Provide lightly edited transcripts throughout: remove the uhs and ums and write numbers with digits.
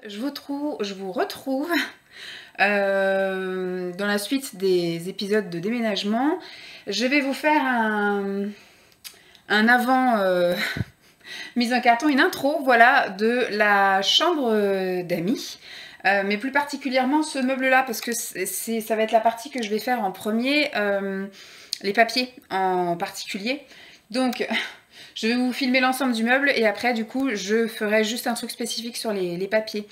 Je vous retrouve dans la suite des épisodes de déménagement. Je vais vous faire un avant mise en carton, une intro, voilà, de la chambre d'amis. Mais plus particulièrement ce meuble-là, parce que ça va être la partie que je vais faire en premier, les papiers en particulier. Donc, je vais vous filmer l'ensemble du meuble et après, du coup, je ferai juste un truc spécifique sur les papiers.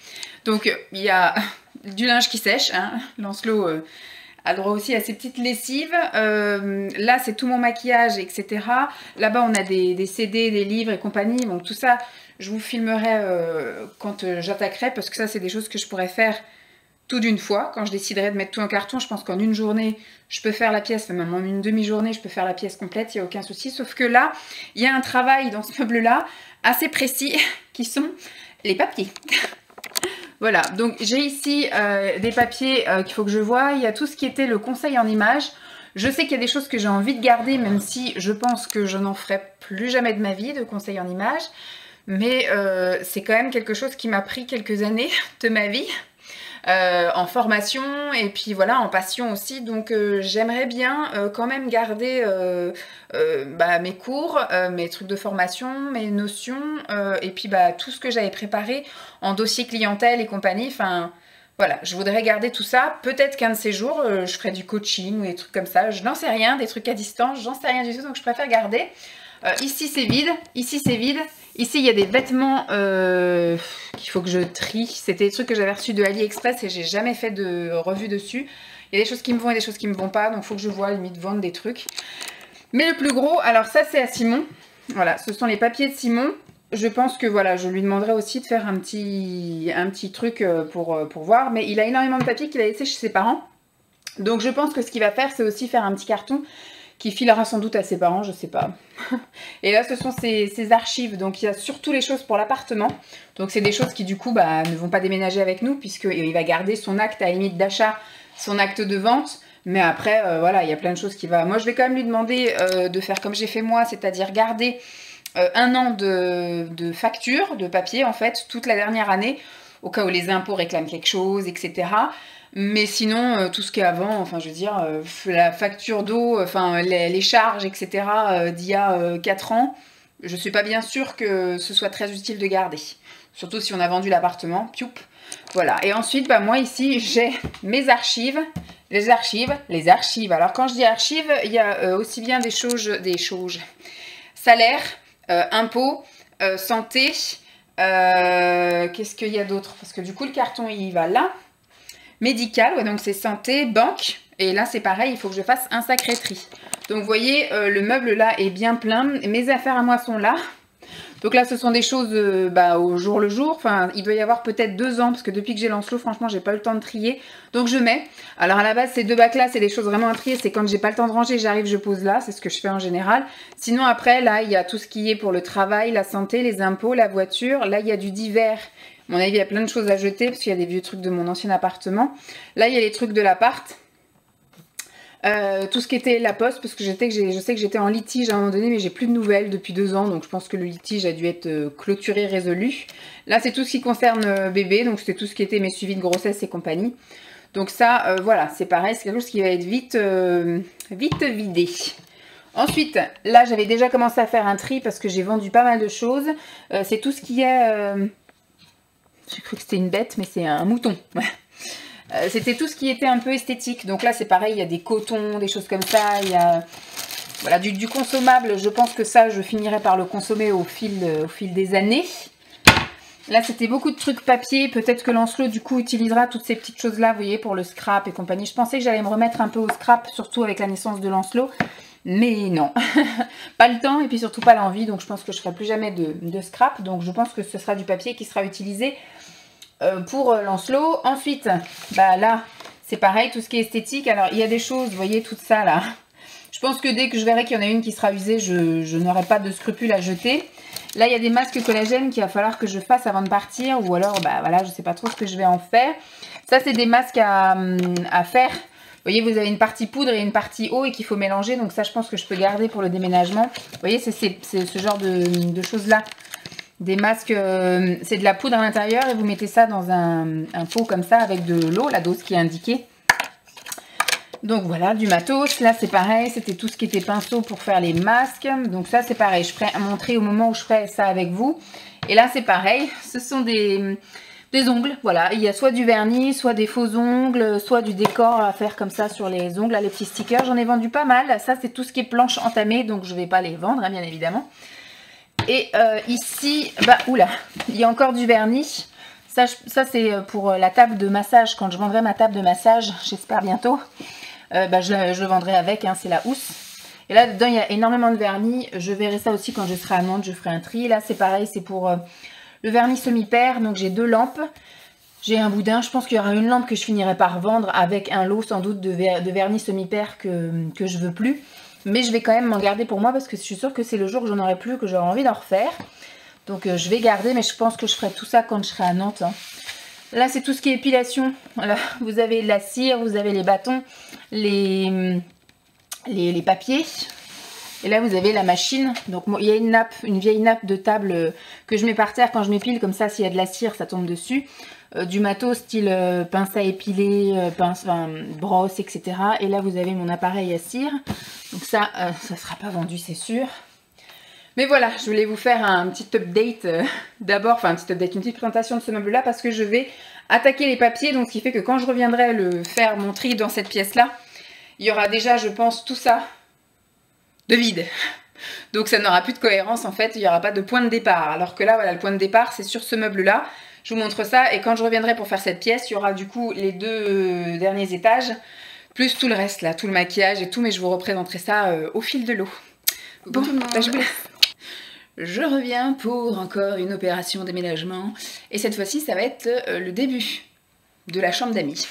Donc, il y a du linge qui sèche, hein. Lancelot a droit aussi à ses petites lessives. Là, c'est tout mon maquillage, etc. Là-bas, on a des CD, des livres et compagnie. Donc, tout ça, je vous filmerai quand j'attaquerai, parce que ça, c'est des choses que je pourrais faire tout d'une fois. Quand je déciderai de mettre tout en carton, je pense qu'en une journée, je peux faire la pièce, même en une demi-journée, je peux faire la pièce complète, il n'y a aucun souci. Sauf que là, il y a un travail dans ce meuble-là assez précis, qui sont les papiers. Voilà, donc j'ai ici des papiers qu'il faut que je voie. Il y a tout ce qui était le conseil en images. Je sais qu'il y a des choses que j'ai envie de garder, même si je pense que je n'en ferai plus jamais de ma vie, de conseil en images. Mais c'est quand même quelque chose qui m'a pris quelques années de ma vie. En formation et puis voilà, en passion aussi. Donc j'aimerais bien quand même garder mes cours, mes trucs de formation, mes notions et puis tout ce que j'avais préparé en dossier clientèle et compagnie. Enfin voilà, je voudrais garder tout ça. Peut-être qu'un de ces jours, je ferai du coaching ou des trucs comme ça. Je n'en sais rien, des trucs à distance, j'en sais rien du tout, donc je préfère garder. Ici c'est vide, ici c'est vide. Ici il y a des vêtements qu'il faut que je trie. C'était des trucs que j'avais reçus de AliExpress et j'ai jamais fait de revue dessus. Il y a des choses qui me vont et des choses qui me vont pas, donc il faut que je vois, limite vendre des trucs. Mais le plus gros, alors ça c'est à Simon. Voilà, ce sont les papiers de Simon. Je pense que voilà, je lui demanderai aussi de faire un petit truc pour voir. Mais il a énormément de papiers qu'il a laissé chez ses parents. Donc je pense que ce qu'il va faire, c'est aussi faire un petit carton qui filera sans doute à ses parents, je sais pas. Et là, ce sont ses archives. Donc, il y a surtout les choses pour l'appartement. Donc, c'est des choses qui, du coup, ne vont pas déménager avec nous, puisqu'il va garder son acte à la limite d'achat, son acte de vente. Mais après, voilà, il y a plein de choses qui va... Moi, je vais quand même lui demander de faire comme j'ai fait moi, c'est-à-dire garder un an de facture, de papier, en fait, toute la dernière année, au cas où les impôts réclament quelque chose, etc. Mais sinon, tout ce qui est avant, enfin je veux dire, la facture d'eau, enfin les charges, etc. D'il y a 4 ans, je suis pas bien sûre que ce soit très utile de garder. Surtout si on a vendu l'appartement, pioup. Voilà, et ensuite, moi ici, j'ai mes archives, les archives. Alors quand je dis archives, il y a aussi bien des choses, salaire, impôts, santé, qu'est-ce qu'il y a d'autre? Parce que du coup, le carton, il va là. Médical, ouais, donc c'est santé, banque. Et là, c'est pareil, il faut que je fasse un sacré tri. Donc, vous voyez, le meuble là est bien plein. Mes affaires à moi sont là. Donc là, ce sont des choses au jour le jour. Enfin, il doit y avoir peut-être 2 ans, parce que depuis que j'ai Lancelot, franchement, j'ai pas eu le temps de trier. Donc, je mets. Alors, à la base, ces 2 bacs là, c'est des choses vraiment à trier. C'est quand j'ai pas le temps de ranger, j'arrive, je pose là. C'est ce que je fais en général. Sinon, après, là, il y a tout ce qui est pour le travail, la santé, les impôts, la voiture. Là, il y a du divers. À mon avis, il y a plein de choses à jeter parce qu'il y a des vieux trucs de mon ancien appartement. Là, il y a les trucs de l'appart. Tout ce qui était la poste, parce que je sais que j'étais en litige à un moment donné, mais j'ai plus de nouvelles depuis 2 ans, donc je pense que le litige a dû être clôturé, résolu. Là, c'est tout ce qui concerne bébé, donc c'est tout ce qui était mes suivis de grossesse et compagnie. Donc ça, voilà, c'est pareil, c'est quelque chose qui va être vite vidé. Ensuite, là, j'avais déjà commencé à faire un tri parce que j'ai vendu pas mal de choses. C'est tout ce qui est... J'ai cru que c'était une bête, mais c'est un mouton. C'était tout ce qui était un peu esthétique. Donc là, c'est pareil, il y a des cotons, des choses comme ça. Il y a voilà, du consommable. Je pense que ça, je finirai par le consommer au fil des années. Là, c'était beaucoup de trucs papier. Peut-être que Lancelot, du coup, utilisera toutes ces petites choses-là, vous voyez, pour le scrap et compagnie. Je pensais que j'allais me remettre un peu au scrap, surtout avec la naissance de Lancelot. Mais non, pas le temps et puis surtout pas l'envie. Donc, je pense que je ne ferai plus jamais de scrap. Donc, je pense que ce sera du papier qui sera utilisé pour Lancelot. Ensuite, là, c'est pareil, tout ce qui est esthétique. Alors, il y a des choses, vous voyez, tout ça, là. Je pense que dès que je verrai qu'il y en a une qui sera usée, je n'aurai pas de scrupule à jeter. Là, il y a des masques collagène qu'il va falloir que je fasse avant de partir. Ou alors, voilà, je ne sais pas trop ce que je vais en faire. Ça, c'est des masques à faire. Vous voyez, vous avez une partie poudre et une partie eau et qu'il faut mélanger. Donc ça, je pense que je peux garder pour le déménagement. Vous voyez, c'est ce genre de choses-là des masques, c'est de la poudre à l'intérieur et vous mettez ça dans un pot comme ça avec de l'eau, la dose qui est indiquée. Donc voilà, du matos. Là c'est pareil, c'était tout ce qui était pinceau pour faire les masques. Donc ça c'est pareil, je ferai montrer au moment où je ferai ça avec vous. Et là c'est pareil, ce sont des ongles. Voilà, il y a soit du vernis, soit des faux ongles, soit du décor à faire comme ça sur les ongles. Là les petits stickers, j'en ai vendu pas mal. Ça c'est tout ce qui est planche entamée, donc je vais pas les vendre hein, bien évidemment. Et ici, bah oula, il y a encore du vernis. Ça c'est pour la table de massage, quand je vendrai ma table de massage, j'espère bientôt. Bah, je le vendrai avec, hein, c'est la housse. Et là dedans il y a énormément de vernis. Je verrai ça aussi quand je serai à Nantes, je ferai un tri. Là c'est pareil, c'est pour le vernis semi-pair. Donc j'ai 2 lampes, j'ai un boudin. Je pense qu'il y aura une lampe que je finirai par vendre avec un lot sans doute de vernis semi-pair que je veux plus. Mais je vais quand même m'en garder pour moi parce que je suis sûre que c'est le jour où j'en aurai plus que j'aurai envie d'en refaire. Donc je vais garder, mais je pense que je ferai tout ça quand je serai à Nantes, hein. Là, c'est tout ce qui est épilation. Voilà, vous avez la cire, vous avez les bâtons, les papiers. Et là, vous avez la machine. Donc, il y a une nappe, une vieille nappe de table que je mets par terre quand je m'épile. Comme ça, s'il y a de la cire, ça tombe dessus. Du matos style pince à épiler, brosse, etc. Et là, vous avez mon appareil à cire. Donc ça, ça ne sera pas vendu, c'est sûr. Mais voilà, je voulais vous faire un petit update d'abord, enfin un petit update, une petite présentation de ce meuble-là parce que je vais attaquer les papiers. Donc ce qui fait que quand je reviendrai faire mon tri dans cette pièce-là, il y aura déjà, je pense, tout ça de vide. Donc ça n'aura plus de cohérence en fait, il n'y aura pas de point de départ. Alors que là, voilà, le point de départ, c'est sur ce meuble-là. Je vous montre ça et quand je reviendrai pour faire cette pièce, il y aura du coup les 2 derniers étages, plus tout le reste là, tout le maquillage et tout, mais je vous représenterai ça au fil de l'eau. Bon, bah, je vous laisse. Je reviens pour encore une opération déménagement et cette fois-ci ça va être le début de la chambre d'amis.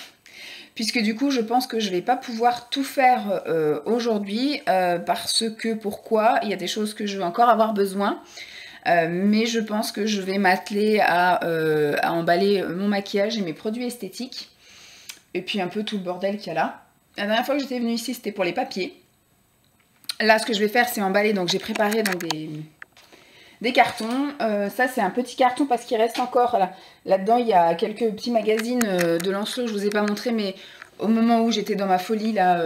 Puisque du coup je pense que je vais pas pouvoir tout faire aujourd'hui parce que pourquoi il y a des choses que je vais encore avoir besoin. Mais je pense que je vais m'atteler à emballer mon maquillage et mes produits esthétiques. Et puis un peu tout le bordel qu'il y a là. La dernière fois que j'étais venue ici c'était pour les papiers. Là ce que je vais faire c'est emballer, donc j'ai préparé donc des cartons. Ça c'est un petit carton parce qu'il reste encore là-dedans il y a quelques petits magazines de Lancelot, je vous ai pas montré, mais au moment où j'étais dans ma folie là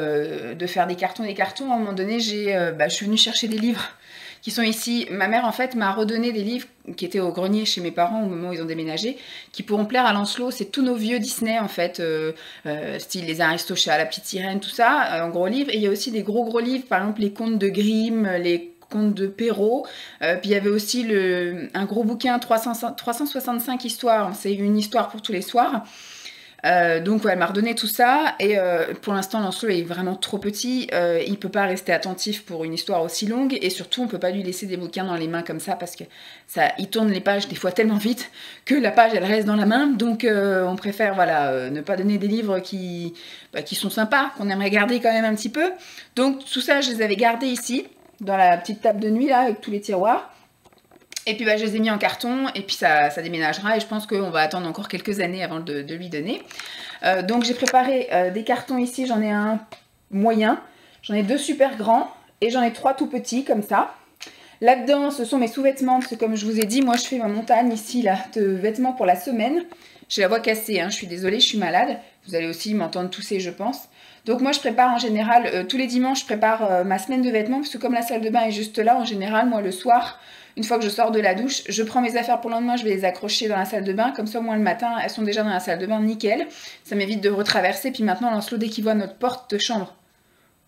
de faire des cartons, à un moment donné je suis venue chercher des livres qui sont ici. Ma mère en fait m'a redonné des livres qui étaient au grenier chez mes parents au moment où ils ont déménagé, qui pourront plaire à Lancelot. C'est tous nos vieux Disney en fait, style les Aristochats, la petite sirène, tout ça, en gros livres. Et il y a aussi des gros livres, par exemple les contes de Grimm, les contes de Perrault, puis il y avait aussi un gros bouquin 365 histoires, c'est une histoire pour tous les soirs. Donc ouais, elle m'a redonné tout ça et pour l'instant Lancelot est vraiment trop petit, il peut pas rester attentif pour une histoire aussi longue et surtout on peut pas lui laisser des bouquins dans les mains comme ça parce que il tourne les pages des fois tellement vite que la page elle reste dans la main, donc on préfère voilà ne pas donner des livres qui sont sympas, qu'on aimerait garder quand même un petit peu. Donc tout ça je les avais gardés ici dans la petite table de nuit là avec tous les tiroirs. Et puis je les ai mis en carton et puis ça déménagera et je pense qu'on va attendre encore quelques années avant de lui donner. Donc j'ai préparé des cartons ici, j'en ai un moyen, j'en ai 2 super grands et j'en ai 3 tout petits comme ça. Là-dedans ce sont mes sous-vêtements parce que comme je vous ai dit, moi je fais ma montagne ici là de vêtements pour la semaine. J'ai la voix cassée, hein, je suis désolée, je suis malade. Vous allez aussi m'entendre tousser je pense. Donc moi je prépare en général, tous les dimanches je prépare ma semaine de vêtements parce que comme la salle de bain est juste là, en général moi le soir, une fois que je sors de la douche, je prends mes affaires pour le lendemain, je vais les accrocher dans la salle de bain, comme ça moi le matin elles sont déjà dans la salle de bain, nickel. Ça m'évite de retraverser, puis maintenant Lancelot dès qu'il voit notre porte de chambre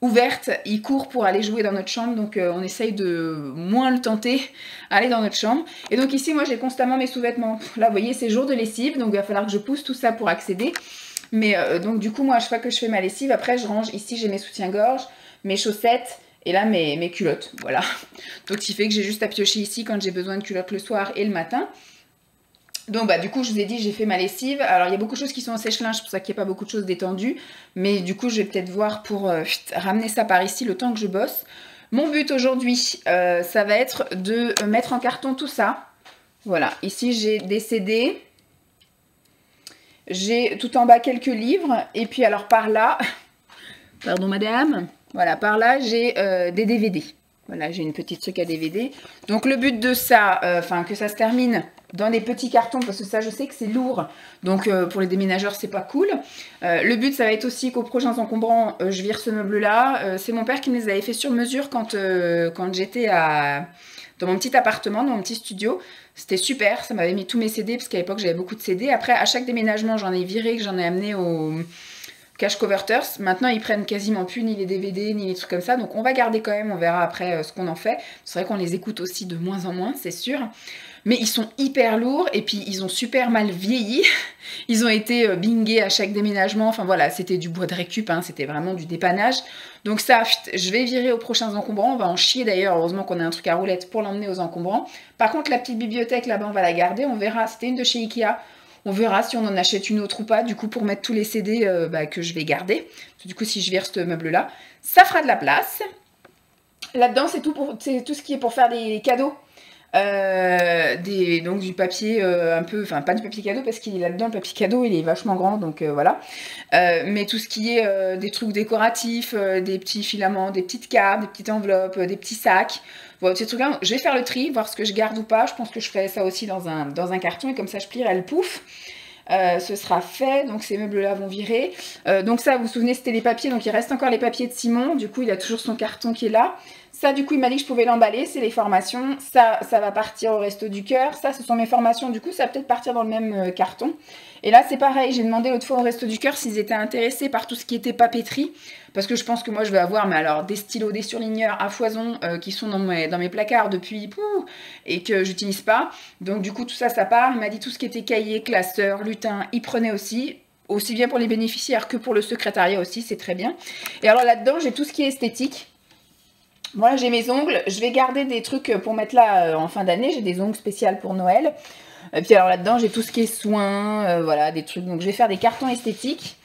ouverte, il court pour aller jouer dans notre chambre, donc on essaye de moins le tenter, aller dans notre chambre. Et donc ici moi j'ai constamment mes sous-vêtements, là vous voyez c'est jour de lessive, donc il va falloir que je pousse tout ça pour accéder. Mais donc du coup moi à chaque fois que je fais ma lessive, après je range, ici j'ai mes soutiens-gorge, mes chaussettes et là mes culottes, voilà. Donc ce qui fait que j'ai juste à piocher ici quand j'ai besoin de culottes le soir et le matin. Donc du coup je vous ai dit j'ai fait ma lessive, alors il y a beaucoup de choses qui sont au sèche-linge, c'est pour ça qu'il n'y a pas beaucoup de choses détendues. Mais du coup je vais peut-être voir pour ramener ça par ici le temps que je bosse. Mon but aujourd'hui ça va être de mettre en carton tout ça. Voilà, ici j'ai des CD. J'ai tout en bas quelques livres et puis alors par là, pardon madame, voilà par là j'ai des DVD. Voilà, j'ai une petite truc à DVD. Donc le but de ça, enfin que ça se termine dans des petits cartons, parce que ça je sais que c'est lourd, donc pour les déménageurs c'est pas cool. Le but ça va être aussi qu'aux prochains encombrants, je vire ce meuble là. C'est mon père qui me les avait fait sur mesure quand j'étais dans mon petit appartement, dans mon petit studio. C'était super, ça m'avait mis tous mes CD, parce qu'à l'époque j'avais beaucoup de CD. Après à chaque déménagement j'en ai viré, que j'en ai amené au Cash Converters. Maintenant ils prennent quasiment plus ni les DVD ni les trucs comme ça, donc on va garder quand même, on verra après ce qu'on en fait. C'est vrai qu'on les écoute aussi de moins en moins, c'est sûr. Mais ils sont hyper lourds et puis ils ont super mal vieilli. Ils ont été bingés à chaque déménagement. Enfin voilà, c'était du bois de récup, hein, c'était vraiment du dépannage. Donc ça, je vais virer aux prochains encombrants. On va en chier d'ailleurs. Heureusement qu'on a un truc à roulettes pour l'emmener aux encombrants. Par contre, la petite bibliothèque là-bas, on va la garder. On verra. C'était une de chez Ikea. On verra si on en achète une autre ou pas. Du coup, pour mettre tous les CD que je vais garder. Du coup, si je vire ce meuble-là, ça fera de la place. Là-dedans, c'est tout ce qui est pour faire des cadeaux. Donc du papier un peu, enfin pas du papier cadeau parce qu'il est là-dedans, le papier cadeau il est vachement grand, donc voilà. Mais tout ce qui est des trucs décoratifs, des petits filaments, des petites cartes, des petites enveloppes, des petits sacs, voilà, ces trucs-là, je vais faire le tri, voir ce que je garde ou pas. Je pense que je ferai ça aussi dans un carton et comme ça je plierai le pouf. Ce sera fait, donc ces meubles-là vont virer. Donc ça, vous vous souvenez, c'était les papiers, donc il reste encore les papiers de Simon. Du coup, il a toujours son carton qui est là. Ça, du coup, il m'a dit que je pouvais l'emballer, c'est les formations. Ça va partir au Resto du Cœur. Ça, ce sont mes formations. Du coup, ça va peut-être partir dans le même carton. Et là, c'est pareil. J'ai demandé l'autre fois au Resto du Cœur s'ils étaient intéressés par tout ce qui était papeterie. Parce que je pense que moi, je vais avoir, mais alors, des stylos, des surligneurs à foison qui sont dans mes placards depuis, et que j'utilise pas. Donc, du coup, tout ça, ça part. Il m'a dit tout ce qui était cahier, classeur, lutin, il prenait aussi. Aussi bien pour les bénéficiaires que pour le secrétariat aussi, c'est très bien. Et alors là-dedans, j'ai tout ce qui est esthétique. Moi, j'ai mes ongles. Je vais garder des trucs pour mettre là en fin d'année. J'ai des ongles spéciales pour Noël. Et puis alors là-dedans, j'ai tout ce qui est soins, voilà, des trucs. Donc je vais faire des cartons esthétiques.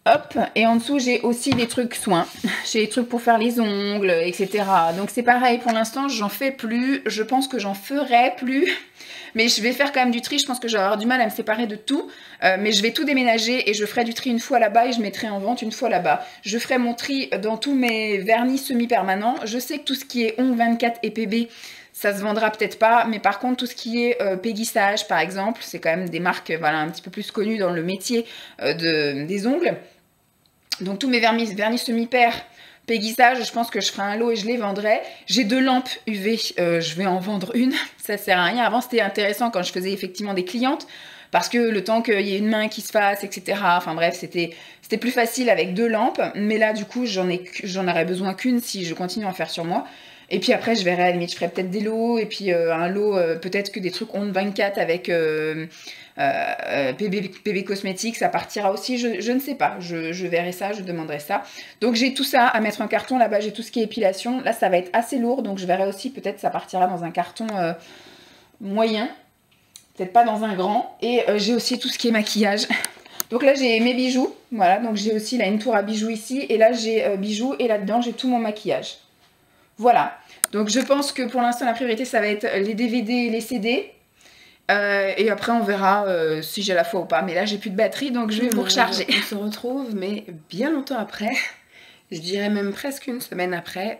Hop, et en dessous, j'ai aussi des trucs soins. J'ai des trucs pour faire les ongles, etc. Donc c'est pareil, pour l'instant, j'en fais plus. Je pense que j'en ferai plus. Mais je vais faire quand même du tri. Je pense que je vais avoir du mal à me séparer de tout. Mais je vais tout déménager et je ferai du tri une fois là-bas et je mettrai en vente une fois là-bas. Je ferai mon tri dans tous mes vernis semi-permanents. Je sais que tout ce qui est ongles 24 et PB, ça se vendra peut-être pas. Mais par contre, tout ce qui est Peggy-Sage, par exemple, c'est quand même des marques voilà, un petit peu plus connues dans le métier des ongles. Donc tous mes vernis semi-pères, Peggy-Sage, je pense que je ferai un lot et je les vendrai. J'ai 2 lampes UV, je vais en vendre une, ça sert à rien. Avant c'était intéressant quand je faisais effectivement des clientes, parce que le temps qu'il y ait une main qui se fasse, etc. Enfin bref, c'était plus facile avec 2 lampes. Mais là du coup, j'en aurais besoin qu'une si je continue à en faire sur moi. Et puis après, je verrai, à la limite, je ferai peut-être des lots, et puis un lot, peut-être que des trucs ondes 24 avec PB Cosmétiques, ça partira aussi, je ne sais pas, je verrai ça, je demanderai ça. Donc j'ai tout ça à mettre en carton, là-bas j'ai tout ce qui est épilation, là ça va être assez lourd, donc je verrai aussi, peut-être ça partira dans un carton moyen, peut-être pas dans un grand, et j'ai aussi tout ce qui est maquillage. Donc là j'ai mes bijoux, voilà, donc j'ai aussi là une tour à bijoux ici, et là j'ai bijoux, et là-dedans j'ai tout mon maquillage. Voilà, donc je pense que pour l'instant la priorité ça va être les DVD et les CD. Et après on verra si j'ai la foi ou pas. Mais là j'ai plus de batterie donc je vais vous recharger. On se retrouve mais bien longtemps après. Je dirais même presque une semaine après.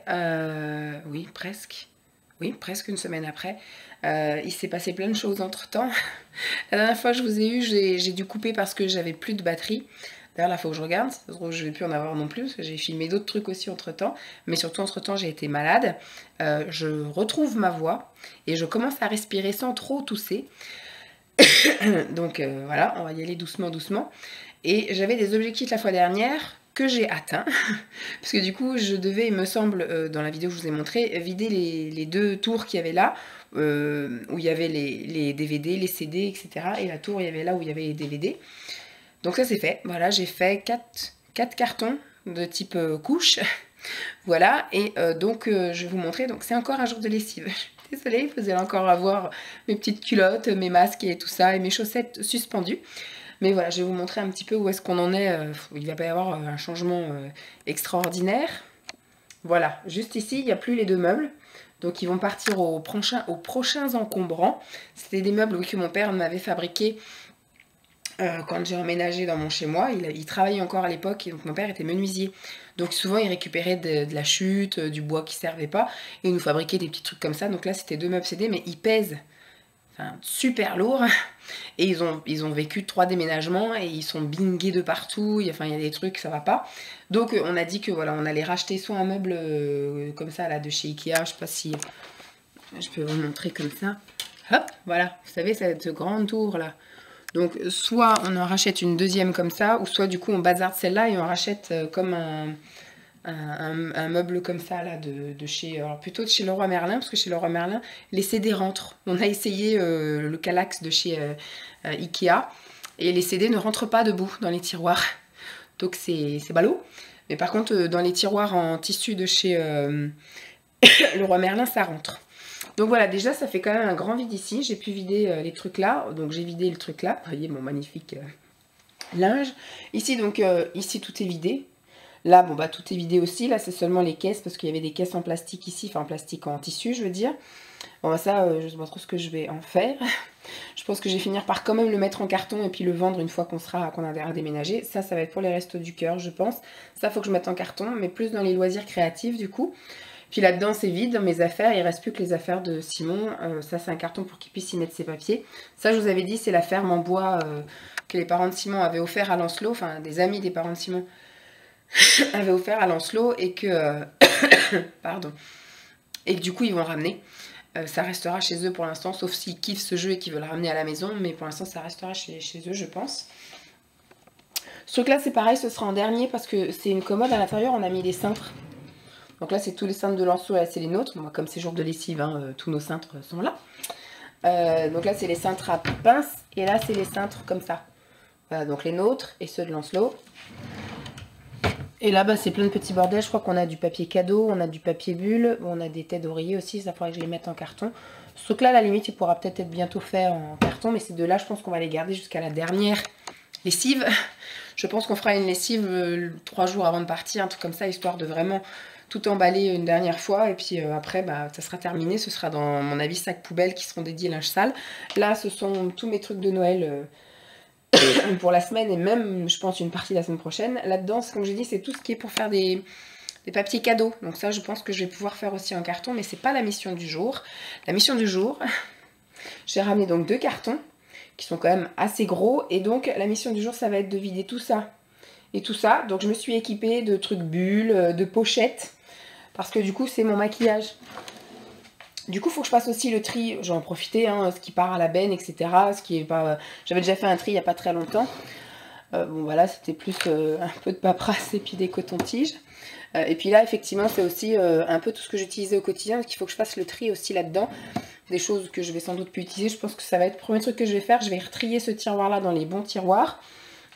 Oui, presque. Oui, presque une semaine après. Il s'est passé plein de choses entre temps. La dernière fois que je vous ai eu, j'ai dû couper parce que j'avais plus de batterie. D'ailleurs, là, il faut que je regarde. Je vais plus en avoir non plus parce que j'ai filmé d'autres trucs aussi entre temps. Mais surtout, entre temps, j'ai été malade. Je retrouve ma voix et je commence à respirer sans trop tousser. Donc voilà, on va y aller doucement, doucement. Et j'avais des objectifs la fois dernière que j'ai atteints. Parce que du coup, je devais, il me semble, dans la vidéo que je vous ai montré, vider les 2 tours qu'il y avait là. Où il y avait les DVD, les CD, etc. Et la tour, il y avait là où il y avait les DVD. Donc ça c'est fait, voilà, j'ai fait 4 cartons de type couche, voilà, et donc je vais vous montrer, donc c'est encore un jour de lessive. Désolée, vous allez encore avoir mes petites culottes, mes masques et tout ça, et mes chaussettes suspendues. Mais voilà, je vais vous montrer un petit peu où est-ce qu'on en est, il va pas y avoir un changement extraordinaire. Voilà, juste ici, il n'y a plus les 2 meubles. Donc ils vont partir aux prochains encombrants. C'était des meubles que mon père m'avait fabriqués quand j'ai emménagé dans mon chez-moi, il travaillait encore à l'époque, et donc mon père était menuisier. Donc souvent, il récupérait de la chute, du bois qui servait pas, et il nous fabriquait des petits trucs comme ça. Donc là, c'était 2 meubles CD, mais ils pèsent, enfin, super lourd. Et ils ont vécu 3 déménagements, et ils sont bingués de partout. Enfin, il y a des trucs, ça va pas. Donc on a dit que voilà, on allait racheter soit un meuble comme ça, là, de chez Ikea, je sais pas si je peux vous montrer comme ça. Hop, voilà, vous savez, cette grande tour là. Donc soit on en rachète une deuxième comme ça, ou soit du coup on bazarde celle-là et on rachète comme un meuble comme ça là de chez, alors plutôt de chez Leroy Merlin, parce que chez Leroy Merlin les CD rentrent. On a essayé le Kallax de chez Ikea et les CD ne rentrent pas debout dans les tiroirs. Donc c'est ballot. Mais par contre dans les tiroirs en tissu de chez Leroy Merlin ça rentre. Donc voilà, déjà ça fait quand même un grand vide ici. J'ai pu vider les trucs là. Donc j'ai vidé le truc là. Vous voyez mon magnifique linge. Ici donc, ici tout est vidé. Là, bon bah tout est vidé aussi. Là c'est seulement les caisses parce qu'il y avait des caisses en plastique ici. Enfin en plastique, en tissu je veux dire. Bon bah ça, je sais pas trop ce que je vais en faire. Je pense que je vais finir par quand même le mettre en carton et puis le vendre une fois qu'on a déménagé. Ça va être pour les restos du cœur je pense. Ça faut que je mette en carton, mais plus dans les loisirs créatifs du coup. Puis là-dedans, c'est vide dans mes affaires. Il ne reste plus que les affaires de Simon. Ça, c'est un carton pour qu'il puisse y mettre ses papiers. Ça, je vous avais dit, c'est la ferme en bois que les parents de Simon avaient offert à Lancelot. Enfin, des amis des parents de Simon avaient offert à Lancelot et que... pardon. Et que du coup, ils vont ramener. Ça restera chez eux pour l'instant, sauf s'ils kiffent ce jeu et qu'ils veulent le ramener à la maison. Mais pour l'instant, ça restera chez eux, je pense. Ce truc-là, c'est pareil, ce sera en dernier parce que c'est une commode. À l'intérieur, on a mis des cintres. Donc là, c'est tous les cintres de Lancelot et là, c'est les nôtres. Bon, comme c'est jour de lessive, hein, tous nos cintres sont là. Donc là, c'est les cintres à pince. Et là, c'est les cintres comme ça. Voilà, donc les nôtres et ceux de Lancelot. Et là, bah, c'est plein de petits bordels. Je crois qu'on a du papier cadeau, on a du papier bulle, on a des têtes d'oreiller aussi. Ça faudrait que je les mette en carton. Ce truc-là, à la limite, il pourra peut-être être bientôt fait en carton. Mais ces deux-là, je pense qu'on va les garder jusqu'à la dernière lessive. Je pense qu'on fera une lessive 3 jours avant de partir, un truc comme ça, histoire de vraiment... tout emballer une dernière fois et puis après bah, ça sera terminé, ce sera dans mon avis sac poubelle qui seront dédiés linge sale. Là ce sont tous mes trucs de Noël pour la semaine et même je pense une partie la semaine prochaine. Là-dedans comme j'ai dit c'est tout ce qui est pour faire des papiers cadeaux, donc ça je pense que je vais pouvoir faire aussi en carton, mais c'est pas la mission du jour. La mission du jour, j'ai ramené donc 2 cartons qui sont quand même assez gros et donc la mission du jour ça va être de vider tout ça et tout ça. Donc je me suis équipée de trucs bulles, de pochettes, parce que du coup c'est mon maquillage. Du coup il faut que je fasse aussi le tri, j'en profiter, hein, ce qui part à la benne, etc. Ce qui est pas... J'avais déjà fait un tri il n'y a pas très longtemps. Bon voilà, c'était plus un peu de paperasse et puis des cotons-tiges. Et puis là effectivement c'est aussi un peu tout ce que j'utilisais au quotidien, parce qu'il faut que je fasse le tri aussi là-dedans. Des choses que je vais sans doute plus utiliser. Je pense que ça va être le premier truc que je vais faire. Je vais retrier ce tiroir là dans les bons tiroirs.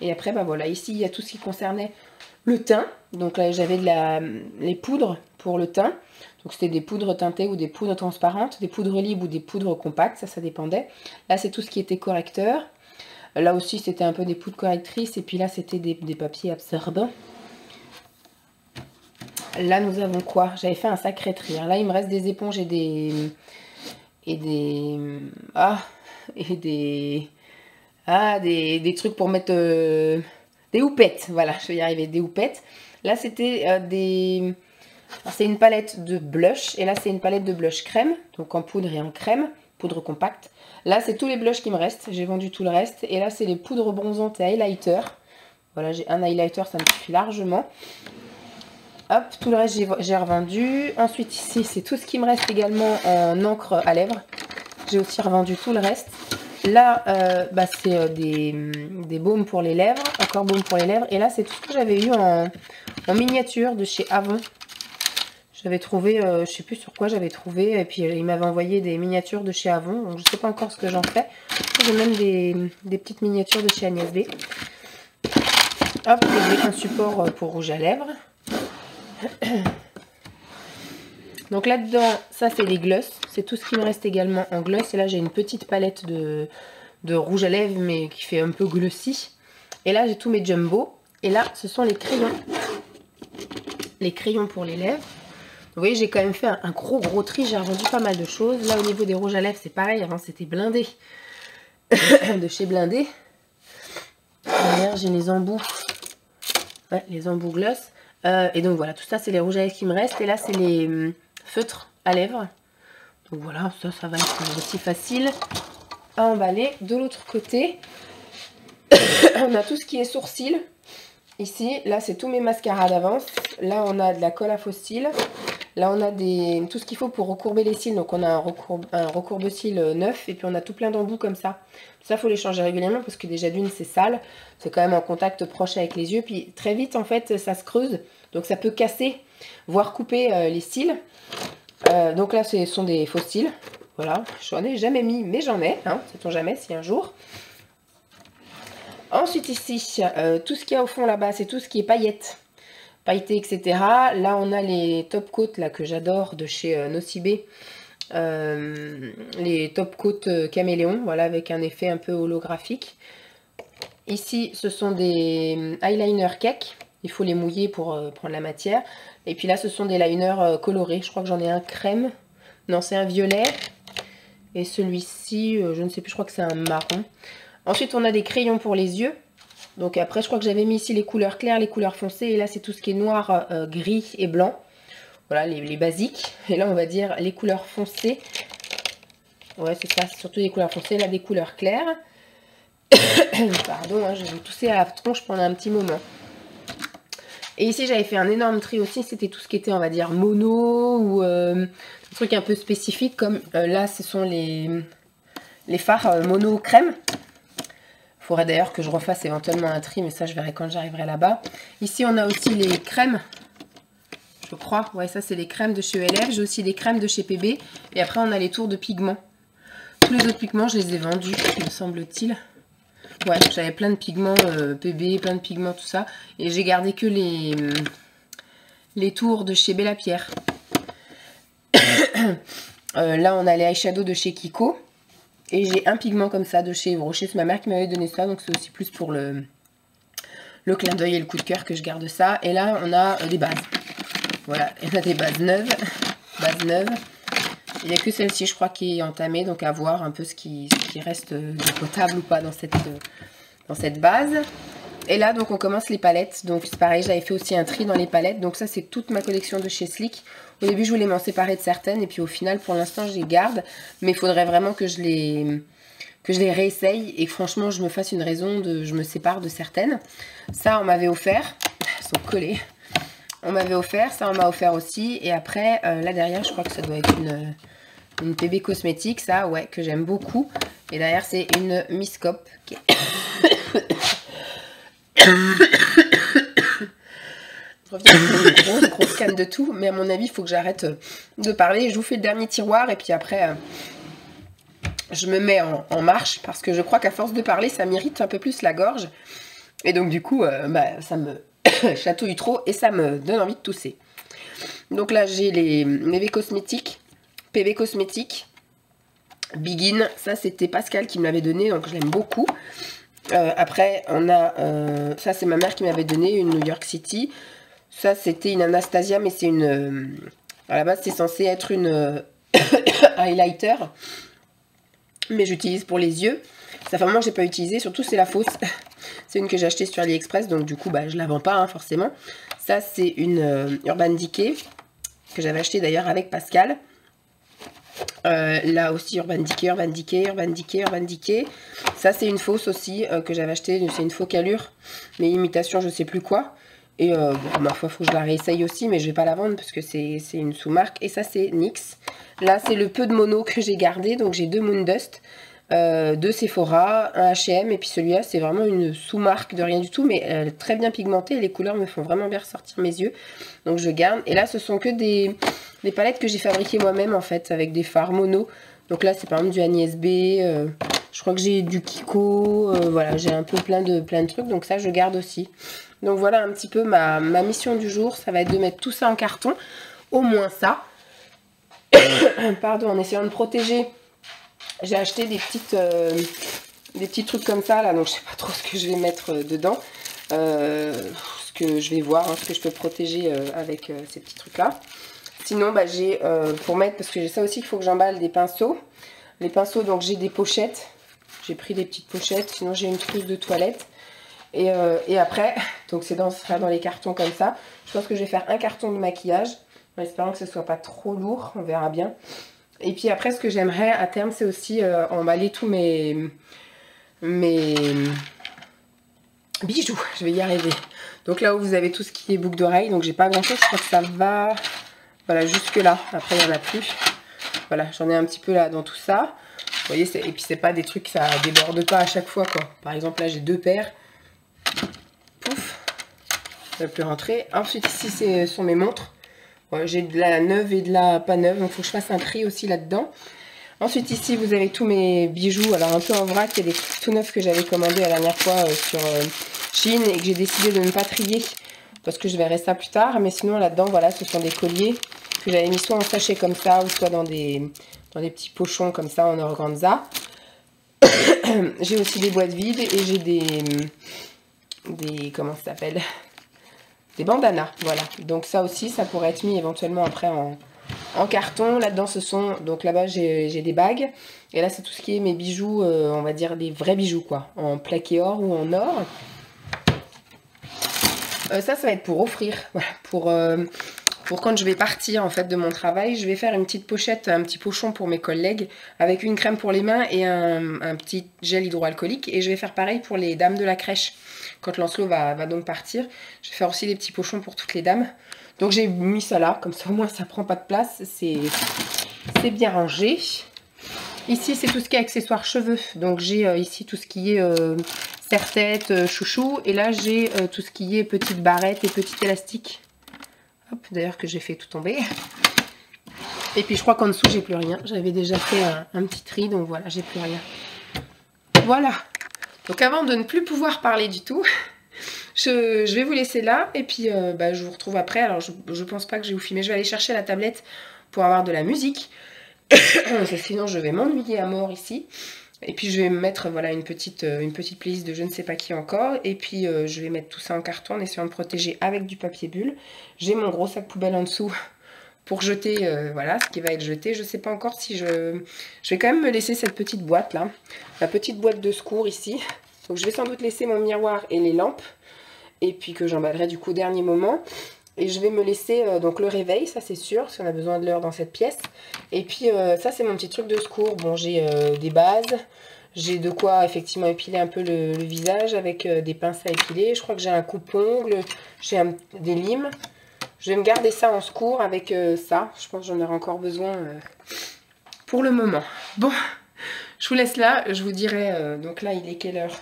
Et après, bah voilà, ici, il y a tout ce qui concernait le teint. Donc là, j'avais les poudres pour le teint. Donc c'était des poudres teintées ou des poudres transparentes, des poudres libres ou des poudres compactes, ça dépendait. Là, c'est tout ce qui était correcteur. Là aussi, c'était un peu des poudres correctrices. Et puis là, c'était des papiers absorbants. Là, nous avons quoi? J'avais fait un sacré tri. Là, il me reste des éponges et des trucs pour mettre des houpettes. Voilà, je vais y arriver, des houpettes. Là, c'était c'est une palette de blush. Et là, c'est une palette de blush crème. Donc en poudre et en crème. Poudre compacte. Là, c'est tous les blushs qui me restent. J'ai vendu tout le reste. Et là, c'est les poudres bronzantes et highlighter. Voilà, j'ai un highlighter, ça me suffit largement. Hop, tout le reste j'ai revendu. Ensuite ici c'est tout ce qui me reste également en encre à lèvres. J'ai aussi revendu tout le reste. Là c'est des baumes pour les lèvres. Encore baumes pour les lèvres. Et là c'est tout ce que j'avais eu en miniature de chez Avon. J'avais trouvé, je sais plus sur quoi j'avais trouvé. Et puis il m'avait envoyé des miniatures de chez Avon. Donc je sais pas encore ce que j'en fais. J'ai même des petites miniatures de chez Agnès B. Hop, et j'ai un support pour rouge à lèvres. Donc là-dedans, ça c'est les gloss. C'est tout ce qui me reste également en gloss. Et là j'ai une petite palette de rouge à lèvres, mais qui fait un peu glossy. Et là j'ai tous mes jumbo. Et là ce sont les crayons. Les crayons pour les lèvres. Vous voyez, j'ai quand même fait un gros tri. J'ai revendu pas mal de choses. Là au niveau des rouges à lèvres c'est pareil. Avant c'était Blindé. De chez Blindé. j'ai les embouts. Ouais, les embouts gloss. Et donc voilà, tout ça c'est les rouges à lèvres qui me restent. Et là c'est les feutres à lèvres. Donc voilà, ça va être aussi facile à emballer. De l'autre côté, on a tout ce qui est sourcils. Ici, là c'est tous mes mascaras d'avance. Là on a de la colle à faux cils. Là on a tout ce qu'il faut pour recourber les cils. Donc on a un recourbe-cils neuf. Et puis on a tout plein d'embouts comme ça. Ça faut les changer régulièrement parce que déjà d'une c'est sale. C'est quand même en contact proche avec les yeux. Puis très vite en fait ça se creuse. Donc ça peut casser, voire couper les cils. Donc là ce sont des faux cils. Voilà, j'en ai jamais mis mais j'en ai. Hein, sait-on jamais si un jour. Ensuite ici, tout ce qu'il y a au fond là-bas, c'est tout ce qui est paillettes, pailletés, etc. Là, on a les top coats là, que j'adore de chez Nocibé. Les top coats caméléon, voilà, avec un effet un peu holographique. Ici, ce sont des eyeliners cake. Il faut les mouiller pour prendre la matière. Et puis là, ce sont des liners colorés. Je crois que j'en ai un crème. Non, c'est un violet. Et celui-ci, je ne sais plus, je crois que c'est un marron. Ensuite, on a des crayons pour les yeux. Donc après, je crois que j'avais mis ici les couleurs claires, les couleurs foncées. Et là, c'est tout ce qui est noir, gris et blanc. Voilà, les basiques. Et là, on va dire les couleurs foncées. Ouais, c'est ça, c'est surtout des couleurs foncées. Là, des couleurs claires. Pardon, hein, je vais tousser à la tronche pendant un petit moment. Et ici, j'avais fait un énorme tri aussi. C'était tout ce qui était, on va dire, mono ou un truc un peu spécifique. Comme là, ce sont les fards mono crème. Il faudrait d'ailleurs que je refasse éventuellement un tri, mais ça je verrai quand j'arriverai là-bas. Ici on a aussi les crèmes, je crois. Ouais, ça c'est les crèmes de chez ELF. J'ai aussi des crèmes de chez PB. Et après on a les tours de pigments. Tous les autres pigments je les ai vendus, me semble-t-il. Ouais, j'avais plein de pigments PB, plein de pigments, tout ça. Et j'ai gardé que les tours de chez Bella Pierre. Là on a les eyeshadows de chez Kiko. Et j'ai un pigment comme ça de chez Yves Rocher. C'est ma mère qui m'avait donné ça. Donc c'est aussi plus pour le clin d'œil et le coup de cœur que je garde ça. Et là, on a des bases. Voilà, il y en a des bases neuves. Bases neuves. Il n'y a que celle-ci, je crois, qui est entamée. Donc à voir un peu ce qui reste de potable ou pas dans cette base. Et là, donc on commence les palettes. Donc c'est pareil, j'avais fait aussi un tri dans les palettes. Donc ça, c'est toute ma collection de chez Sleek. Au début, je voulais m'en séparer de certaines. Et puis au final, pour l'instant, je les garde. Mais il faudrait vraiment que je les réessaye. Et franchement, je me fasse une raison je me sépare de certaines. Ça, on m'avait offert. Elles sont collées. On m'avait offert. Ça, on m'a offert aussi. Et après, là derrière, je crois que ça doit être une PB cosmétique. Ça, ouais, que j'aime beaucoup. Et derrière, c'est une Miss Cop qui est... Je reviens avec une grosse canne de tout, mais à mon avis, il faut que j'arrête de parler. Je vous fais le dernier tiroir et puis après, je me mets en marche parce que je crois qu'à force de parler, ça m'irrite un peu plus la gorge. Et donc, du coup, ça me chatouille trop et ça me donne envie de tousser. Donc là, j'ai les PV Cosmétiques, PV Cosmétiques, Begin. Ça, c'était Pascal qui me l'avait donné, donc je l'aime beaucoup. Après, on a... ça, c'est ma mère qui m'avait donné une New York City. Ça, c'était une Anastasia, mais c'est une... à la base, c'est censé être une highlighter. Mais j'utilise pour les yeux. Ça fait un moment que je n'ai pas utilisé. Surtout, c'est la fausse. C'est une que j'ai achetée sur AliExpress. Donc, du coup, je ne la vends pas, hein, forcément. Ça, c'est une Urban Decay. Que j'avais achetée d'ailleurs avec Pascal. Là aussi, Urban Decay, Urban Decay, Urban Decay, Urban Decay. Ça, c'est une fausse aussi que j'avais achetée. C'est une focalure. Mais imitation, je ne sais plus quoi. Et bon, ma foi, il faut que je la réessaye aussi, mais je ne vais pas la vendre parce que c'est une sous-marque. Et ça, c'est NYX. Là, c'est le peu de mono que j'ai gardé. Donc, j'ai 2 Moondust, 2 Sephora, un H&M. Et puis celui-là, c'est vraiment une sous-marque de rien du tout, mais elle est très bien pigmentée. Et les couleurs me font vraiment bien ressortir mes yeux. Donc, je garde. Et là, ce sont que des palettes que j'ai fabriquées moi-même, en fait, avec des fards mono. Donc là, c'est par exemple du Agnès B. Je crois que j'ai du Kiko. Voilà, j'ai un peu plein de trucs. Donc ça, je garde aussi. Donc voilà un petit peu ma mission du jour. Ça va être de mettre tout ça en carton. Au moins ça. Pardon, en essayant de protéger. J'ai acheté des petits trucs comme ça là. Donc je sais pas trop ce que je vais mettre dedans. Ce que je vais voir, hein, ce que je peux protéger avec ces petits trucs là. Sinon j'ai pour mettre, parce que j'ai ça aussi qu'il faut que j'emballe, des pinceaux. Les pinceaux, donc j'ai des pochettes. J'ai pris des petites pochettes. Sinon j'ai une trousse de toilette. Et après, donc ça sera dans les cartons comme ça. Je pense que je vais faire un carton de maquillage, en espérant que ce soit pas trop lourd, on verra bien. Et puis après, ce que j'aimerais à terme, c'est aussi emballer tous mes bijoux. Je vais y arriver. Donc là où vous avez tout ce qui est boucle d'oreille, donc j'ai pas grand chose, je crois que ça va, voilà, jusque là. Après, il n'y en a plus. Voilà, j'en ai un petit peu là dans tout ça. Vous voyez, et puis c'est pas des trucs, ça déborde pas à chaque fois, quoi. Par exemple, là, j'ai 2 paires. Pouf, ça va plus rentrer. Ensuite, ici, ce sont mes montres. Ouais, j'ai de la neuve et de la pas neuve, donc il faut que je fasse un tri aussi là-dedans. Ensuite, ici, vous avez tous mes bijoux. Alors, un peu en vrac, il y a des trucs tout neufs que j'avais commandés la dernière fois sur Shein et que j'ai décidé de ne pas trier parce que je verrai ça plus tard. Mais sinon, là-dedans, voilà, ce sont des colliers que j'avais mis soit en sachet comme ça ou soit dans des petits pochons comme ça en organza. J'ai aussi des boîtes vides et j'ai des comment ça s'appelle, des bandanas, voilà. Donc ça aussi, ça pourrait être mis éventuellement après en carton. Là-dedans, ce sont, donc là-bas, j'ai des bagues. Et là, c'est tout ce qui est mes bijoux, on va dire des vrais bijoux, quoi. En plaqué or ou en or. Ça va être pour offrir, voilà, pour quand je vais partir en fait de mon travail. Je vais faire une petite pochette, un petit pochon pour mes collègues avec une crème pour les mains et un petit gel hydroalcoolique. Et je vais faire pareil pour les dames de la crèche. Quand Lancelot va donc partir, je vais faire aussi des petits pochons pour toutes les dames. Donc j'ai mis ça là, comme ça au moins ça prend pas de place, c'est bien rangé. Ici c'est tout ce qui est accessoires cheveux, donc j'ai ici tout ce qui est serre-tête, chouchou, et là j'ai tout ce qui est petites barrettes et petits élastiques. Hop, d'ailleurs que j'ai fait tout tomber. Et puis je crois qu'en dessous j'ai plus rien, j'avais déjà fait un petit tri, donc voilà, j'ai plus rien. Voilà, donc avant de ne plus pouvoir parler du tout, je vais vous laisser là et puis je vous retrouve après. Alors je pense pas que je vais vous filmer, je vais aller chercher la tablette pour avoir de la musique. Sinon je vais m'ennuyer à mort ici. Et puis je vais me mettre voilà, une petite playlist de je ne sais pas qui encore. Et puis je vais mettre tout ça en carton en essayant de protéger avec du papier bulle. J'ai mon gros sac poubelle en dessous pour jeter voilà, ce qui va être jeté. Je sais pas encore si je vais quand même me laisser cette petite boîte là. La petite boîte de secours ici. Donc je vais sans doute laisser mon miroir et les lampes. Et puis que j'emballerai du coup au dernier moment. Et je vais me laisser donc le réveil, ça c'est sûr, si on a besoin de l'heure dans cette pièce. Et puis ça c'est mon petit truc de secours. Bon, j'ai des bases, j'ai de quoi effectivement épiler un peu le visage avec des pinces à épiler. Je crois que j'ai un coupe-ongle, j'ai des limes. Je vais me garder ça en secours avec ça. Je pense que j'en aurai encore besoin pour le moment. Bon, je vous laisse là, je vous dirai, donc là il est quelle heure?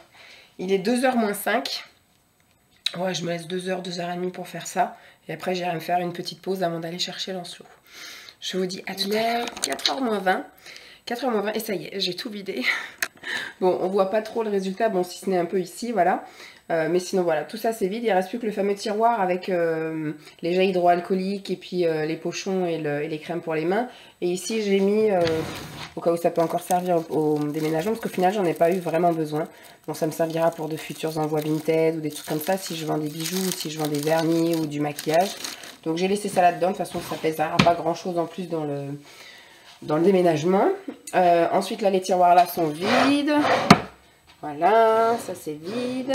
Il est 2h moins 5. Ouais, je me laisse 2h, 2h30 pour faire ça. Et après, j'irai me faire une petite pause avant d'aller chercher Lancelot. Je vous dis à tout à l'heure. 4h moins 20. 4h moins 20. Et ça y est, j'ai tout vidé. Bon, on voit pas trop le résultat. Bon, si ce n'est un peu ici, voilà. Mais sinon, voilà, tout ça, c'est vide. Il ne reste plus que le fameux tiroir avec les gels hydroalcooliques et puis les pochons et les crèmes pour les mains. Et ici, j'ai mis, au cas où ça peut encore servir au déménagement, parce qu'au final, j'en ai pas eu vraiment besoin. Bon, ça me servira pour de futurs envois Vinted ou des trucs comme ça, si je vends des bijoux, ou si je vends des vernis ou du maquillage. Donc, j'ai laissé ça là-dedans. De toute façon, ça pèsera pas grand-chose en plus dans le déménagement. Ensuite, là, les tiroirs là sont vides. Voilà, ça c'est vide.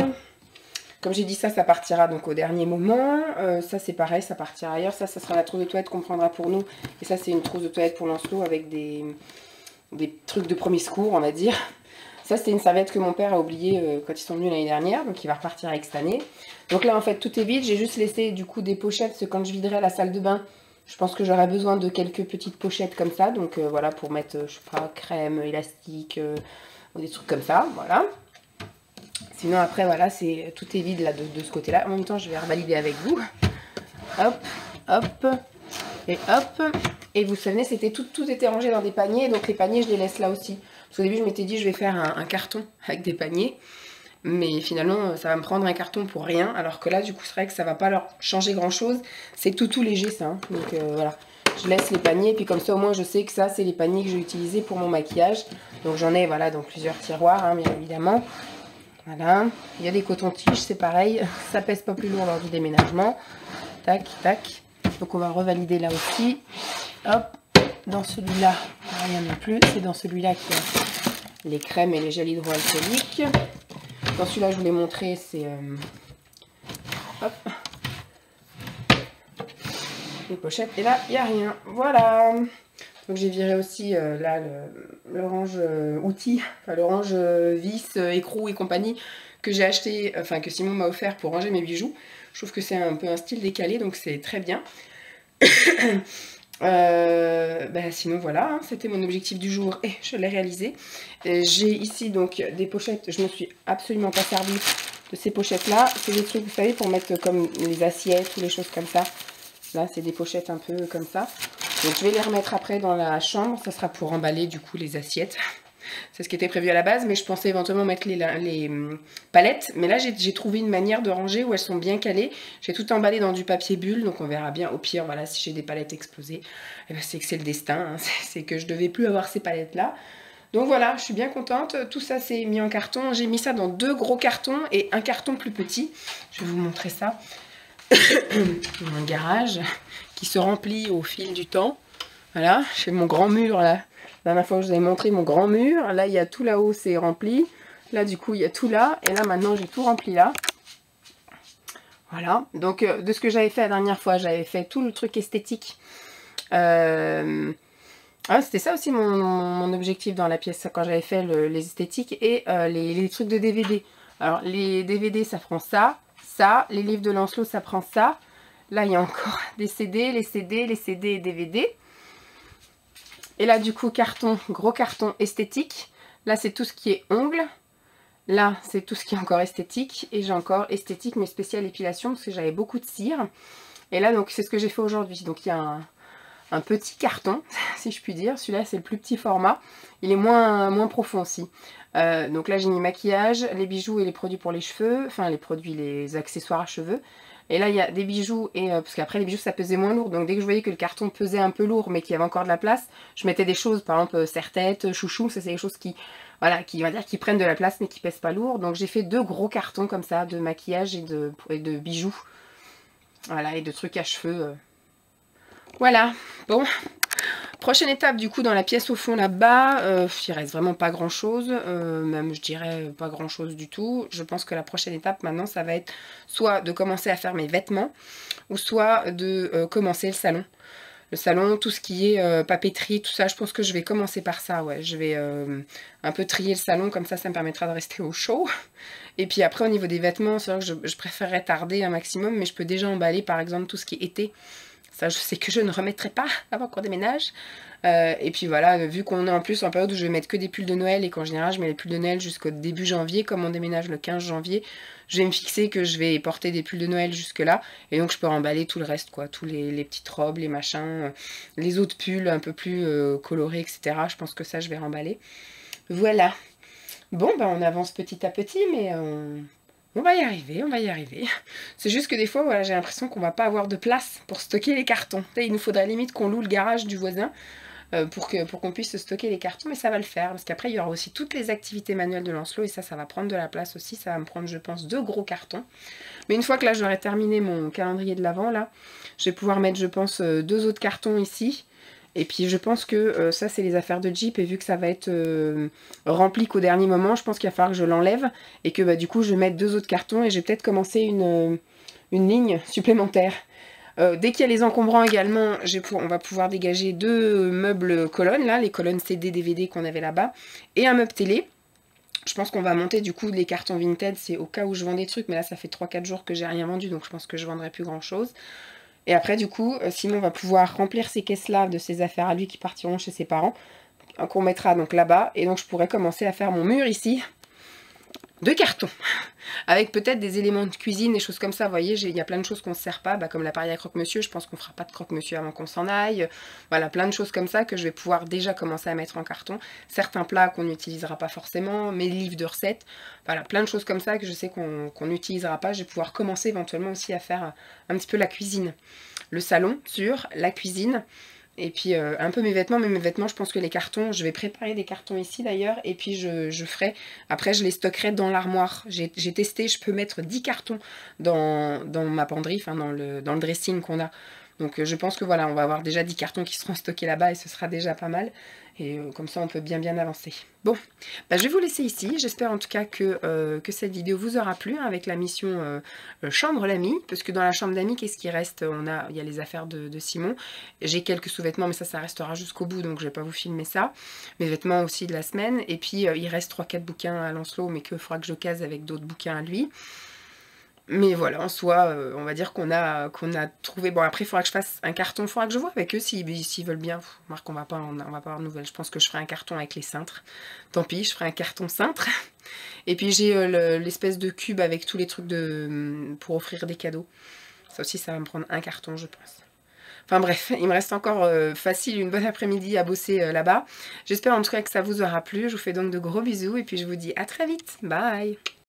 Comme j'ai dit, ça partira donc au dernier moment. Ça, c'est pareil, ça partira ailleurs. Ça sera la trousse de toilette qu'on prendra pour nous. Et ça, c'est une trousse de toilette pour Lancelot avec des trucs de premier secours, on va dire. Ça, c'était une serviette que mon père a oubliée quand ils sont venus l'année dernière. Donc, il va repartir avec cette année. Donc là, en fait, tout est vide. J'ai juste laissé, du coup, des pochettes. Parce que quand je viderai la salle de bain, je pense que j'aurai besoin de quelques petites pochettes comme ça. Donc, voilà, pour mettre, je sais pas, crème, élastique, ou des trucs comme ça. Voilà. Sinon après voilà, tout est vide là de ce côté là. En même temps je vais revalider avec vous. Hop, hop, et hop. Et vous savez, c'était tout était rangé dans des paniers. Donc les paniers je les laisse là aussi. Parce qu'au début je m'étais dit je vais faire un carton avec des paniers. Mais finalement ça va me prendre un carton pour rien. Alors que là du coup c'est vrai que ça va pas leur changer grand chose. C'est tout léger ça. Hein. Donc voilà. Je laisse les paniers. Et puis comme ça au moins je sais que ça c'est les paniers que je vais utiliser pour mon maquillage. Donc j'en ai voilà dans plusieurs tiroirs hein, bien évidemment. Voilà, il y a des cotons-tiges, c'est pareil, ça pèse pas plus lourd lors du déménagement. Tac, tac. Donc on va revalider là aussi. Hop, dans celui-là, rien non plus. C'est dans celui-là qu'il y a les crèmes et les gels hydroalcooliques. Dans celui-là, je vous l'ai montré, c'est... hop. Les pochettes. Et là, il n'y a rien. Voilà. Donc j'ai viré aussi là le range outils, enfin le range vis, écrou et compagnie que j'ai acheté, enfin que Simon m'a offert pour ranger mes bijoux. Je trouve que c'est un peu un style décalé, donc c'est très bien. Sinon voilà, hein, c'était mon objectif du jour et je l'ai réalisé. J'ai ici donc des pochettes, je me suis absolument pas servie de ces pochettes là. C'est des trucs, vous savez, pour mettre comme les assiettes ou les choses comme ça. Là c'est des pochettes un peu comme ça. Donc je vais les remettre après dans la chambre, ça sera pour emballer du coup les assiettes. C'est ce qui était prévu à la base, mais je pensais éventuellement mettre les palettes. Mais là j'ai trouvé une manière de ranger où elles sont bien calées. J'ai tout emballé dans du papier bulle, donc on verra bien. Au pire, voilà, si j'ai des palettes explosées, eh ben, c'est que c'est le destin, hein. C'est que je devais plus avoir ces palettes là. Donc voilà, je suis bien contente. Tout ça c'est mis en carton. J'ai mis ça dans 2 gros cartons et un carton plus petit. Je vais vous montrer ça. Mon garage qui se remplit au fil du temps. Voilà, j'ai mon grand mur là. La dernière fois je vous avais montré mon grand mur. Là il y a tout là-haut, c'est rempli. Là du coup il y a tout là. Et là maintenant j'ai tout rempli là. Voilà, donc de ce que j'avais fait la dernière fois, j'avais fait tout le truc esthétique. C'était ça aussi mon objectif dans la pièce quand j'avais fait les esthétiques et les trucs de DVD. Alors les DVD ça prend ça. Ça, les livres de Lancelot, ça prend ça. Là, il y a encore des CD, les CD, les CD et DVD. Et là, du coup, carton, gros carton esthétique. Là, c'est tout ce qui est ongles. Là, c'est tout ce qui est encore esthétique. Et j'ai encore esthétique, mais spécial épilation, parce que j'avais beaucoup de cire. Et là, donc, c'est ce que j'ai fait aujourd'hui. Donc, il y a un petit carton, si je puis dire. Celui-là, c'est le plus petit format. Il est moins profond aussi. Donc là j'ai mis maquillage, les bijoux et les produits pour les cheveux, enfin les produits, les accessoires à cheveux. Et là il y a des bijoux, et parce qu'après les bijoux ça pesait moins lourd, donc dès que je voyais que le carton pesait un peu lourd mais qu'il y avait encore de la place, je mettais des choses, par exemple serre-tête, chouchou, ça c'est des choses qui, voilà, qui prennent de la place mais qui pèsent pas lourd. Donc j'ai fait 2 gros cartons comme ça de maquillage et de bijoux, voilà, et de trucs à cheveux. Voilà, bon. Prochaine étape du coup dans la pièce au fond là-bas, il reste vraiment pas grand chose, même je dirais pas grand chose du tout. Je pense que la prochaine étape maintenant ça va être soit de commencer à faire mes vêtements ou soit de commencer le salon. Le salon, tout ce qui est papeterie, tout ça, je pense que je vais commencer par ça, ouais. Je vais un peu trier le salon, comme ça me permettra de rester au chaud. Et puis après au niveau des vêtements, c'est vrai que je préférerais tarder un maximum, mais je peux déjà emballer par exemple tout ce qui est été. Ça, je sais que je ne remettrai pas avant qu'on déménage. Et puis voilà, vu qu'on est en plus en période où je vais mettre que des pulls de Noël et qu'en général je mets les pulls de Noël jusqu'au début janvier, comme on déménage le 15 janvier, je vais me fixer que je vais porter des pulls de Noël jusque là. Et donc je peux remballer tout le reste, quoi. Tous les petites robes, les machins, les autres pulls un peu plus colorés, etc. Je pense que ça, je vais remballer. Voilà. Bon, ben on avance petit à petit, mais... On va y arriver, on va y arriver. C'est juste que des fois, voilà, j'ai l'impression qu'on va pas avoir de place pour stocker les cartons. Il nous faudrait limite qu'on loue le garage du voisin pour qu'on puisse stocker les cartons, mais ça va le faire. Parce qu'après, il y aura aussi toutes les activités manuelles de Lancelot et ça va prendre de la place aussi. Ça va me prendre, je pense, 2 gros cartons. Mais une fois que là, j'aurai terminé mon calendrier de l'Avent, là, je vais pouvoir mettre, je pense, 2 autres cartons ici. Et puis je pense que ça c'est les affaires de Jeep et vu que ça va être rempli qu'au dernier moment, je pense qu'il va falloir que je l'enlève et que bah, du coup je vais mettre 2 autres cartons et je vais peut-être commencer une ligne supplémentaire. Dès qu'il y a les encombrants également, on va pouvoir dégager 2 meubles colonnes, là, les colonnes CD, DVD qu'on avait là-bas, et un meuble télé. Je pense qu'on va monter du coup les cartons Vinted, c'est au cas où je vends des trucs, mais là ça fait 3-4 jours que j'ai rien vendu, donc je pense que je vendrai plus grand chose. Et après, du coup, Simon va pouvoir remplir ces caisses-là de ses affaires à lui qui partiront chez ses parents, qu'on mettra donc là-bas. Et donc, je pourrais commencer à faire mon mur ici de carton, avec peut-être des éléments de cuisine, des choses comme ça. Vous voyez, il y a plein de choses qu'on ne se sert pas, comme l'appareil à croque-monsieur. Je pense qu'on fera pas de croque-monsieur avant qu'on s'en aille. Voilà, plein de choses comme ça que je vais pouvoir déjà commencer à mettre en carton. Certains plats qu'on n'utilisera pas forcément, mes livres de recettes. Voilà, plein de choses comme ça que je sais qu'on n'utilisera pas. Je vais pouvoir commencer éventuellement aussi à faire un petit peu la cuisine. Le salon sur la cuisine. Et puis un peu mes vêtements, mais mes vêtements, je pense que les cartons, je vais préparer des cartons ici d'ailleurs, et puis je ferai, après je les stockerai dans l'armoire. J'ai testé, je peux mettre 10 cartons dans ma penderie, enfin dans le dressing qu'on a. Donc je pense que voilà, on va avoir déjà 10 cartons qui seront stockés là-bas et ce sera déjà pas mal. Et comme ça, on peut bien avancer. Bon, bah, je vais vous laisser ici. J'espère en tout cas que cette vidéo vous aura plu, hein, avec la mission chambre l'ami. Parce que dans la chambre d'amis, qu'est-ce qui reste? Il y a les affaires de Simon. J'ai quelques sous-vêtements, mais ça restera jusqu'au bout, donc je vais pas vous filmer ça. Mes vêtements aussi de la semaine. Et puis, il reste 3-4 bouquins à Lancelot, mais qu'il faudra que je case avec d'autres bouquins à lui. Mais voilà, en soi, on va dire qu'on a trouvé... Bon, après, il faudra que je fasse un carton, il faudra que je vois avec eux s'ils veulent bien. Marc, on va pas avoir de nouvelles. Je pense que je ferai un carton avec les cintres. Tant pis, je ferai un carton cintre. Et puis, j'ai l'espèce de cube avec tous les trucs pour offrir des cadeaux. Ça aussi, ça va me prendre un carton, je pense. Enfin bref, il me reste encore facile une bonne après-midi à bosser là-bas. J'espère en tout cas que ça vous aura plu. Je vous fais donc de gros bisous et puis je vous dis à très vite. Bye!